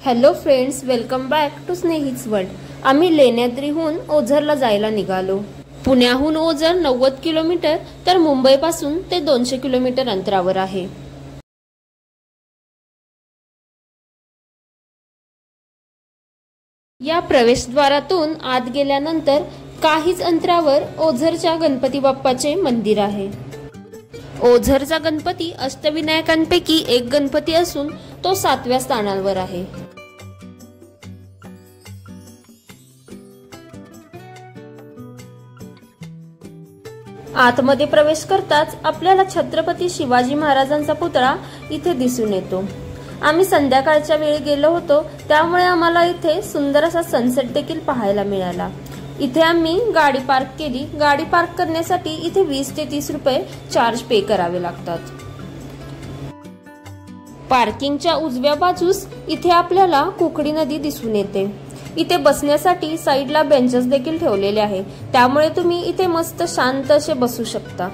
Hello friends, welcome back to Snehi's world. आम्ही लेण्याद्रीहून ओझरला जायला निघालो। पुण्याहून ओझर 90 किलोमीटर तर मुंबईपासून ते 200 किलोमीटर अंतरावर आहे। या प्रवेशद्वारातून आत गेल्यानंतर काहीच अंतरावर ओझरच्या गणपती बाप्पाचे मंदिर आहे। ओझरचा गणपती अष्टविनायकांपैकी एक गणपती असून तो 7व्या स्थानावर आहे। आतमध्ये प्रवेश करताच आपल्याला छत्रपती शिवाजी महाराजांचा पुतळा इथे दिसून येतो। आम्ही संध्याकाळच्या वेळी गेलो होतो, त्यामुळे आम्हाला इथे सुंदर असा सनसेट देखील पाहायला मिळाला। इथे आम्ही गाडी पार्क केली। गाडी पार्क करण्यासाठी इथे 20 ते 30 रुपये चार्ज पे करावे लागतात। पार्किंगच्या उजव्या बाजूस इथे आपल्याला कुकडी नदी दिसून येते। इथे बसण्यासाठी साइडला बेंचेस देखील ठेवलेले आहे, त्यामुळे तुम्ही इथे मस्त शांत असे बसू शकता।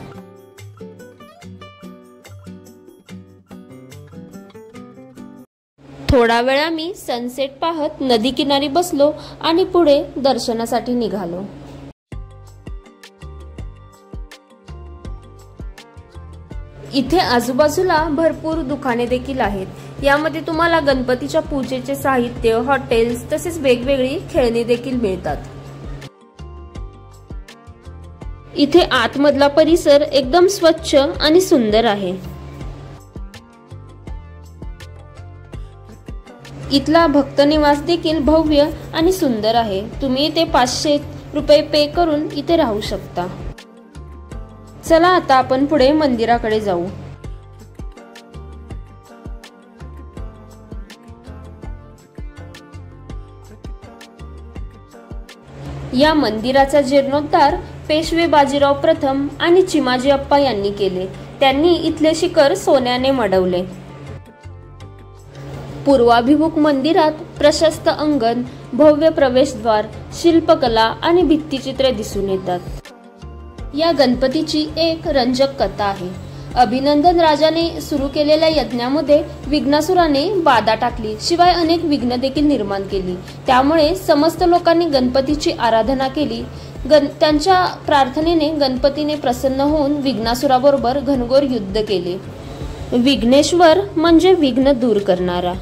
थोडा वेळ आम्ही सनसेट पाहत नदी किनारी बसलो आणि पुढे दर्शनासाठी निघालो। इथे आजूबाजूला भरपूर दुकाने देखील आहेत। यामध्ये तुम्हाला गणपतीच्या पूजेचे साहित्य, हॉटेल्स तसेच वेगवेगळी खेळणी देखील मिळतात। इथे आतमधला परिसर एकदम स्वच्छ आणि सुंदर आहे। इथला भक्त निवास देखील भव्य आणि सुंदर आहे। तुम्ही इथे 500 रुपये पे करून इथे राहू शकता। चला आता आपण पुढे मंदिराकडे जाऊ। या मंदिराचा जीर्णोद्धार पेशवे बाजीराव प्रथम आणि चिमाजी अप्पा यांनी केले। त्यांनी इथले शिखर सोन्याने मढवले। पूर्वाभिमुख मंदिरात प्रशस्त अंगण, भव्य प्रवेशद्वार, शिल्पकला आणि भित्तिचित्रे दिसून येतात। या गणपतीची एक रंजक कथा आहे। अभिनंदन राजाने सुरू केलेल्या यज्ञामध्ये विघ्नासुराने बाधा टाकली, शिवाय अनेक विघ्न देखील निर्माण केली। त्यामुळे समस्त लोकांनी गणपतीची आराधना केली। त्यांच्या प्रार्थनेने गणपतीने प्रसन्न होऊन विघ्नासुराबरोबर घनघोर युद्ध केले। विघ्नेश्वर म्हणजे विघ्न दूर करणारा।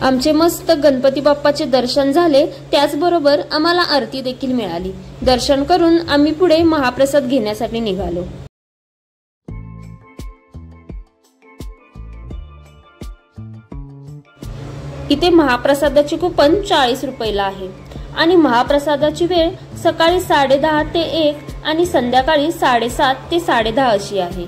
आमचे मस्त गणपती बाप्पाचे दर्शन झाले, त्याचबरोबर आम्हाला आरती देखील मिळाली। दर्शन करून आम्ही पुढे महाप्रसाद घेण्यासाठी निघालो। इथे महाप्रसादाची कुपन 40 रुपयाला आहे आणि महाप्रसादाची वेळ सकाळी 10:30 ते 1 आणि संध्याकाळी 7:30 ते 10:30 अशी आहे।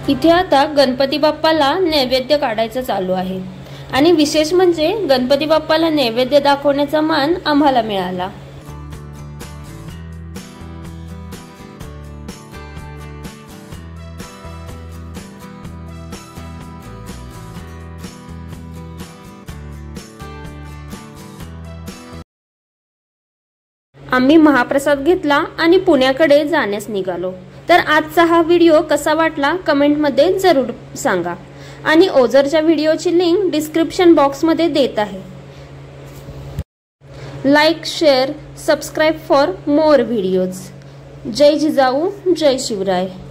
इथे आता गणपती बाप्पाला नैवेद्य काढायचं चालू आहे आणि विशेष म्हणजे गणपती बाप्पाला नैवेद्य दाखवण्याचा मान आम्हाला मिळाला। आम्ही महाप्रसाद घेतला आणि पुण्याकडे जाण्यास निघालो। तर आजचा हा व्हिडिओ कसा वाटला कमेंटमध्ये जरूर सांगा आणि ओझरच्या व्हिडिओची लिंक डिस्क्रिप्शन बॉक्समध्ये देत आहे। Like, share Subscribe for more videos. जय जिजाऊ, जय शिवराय.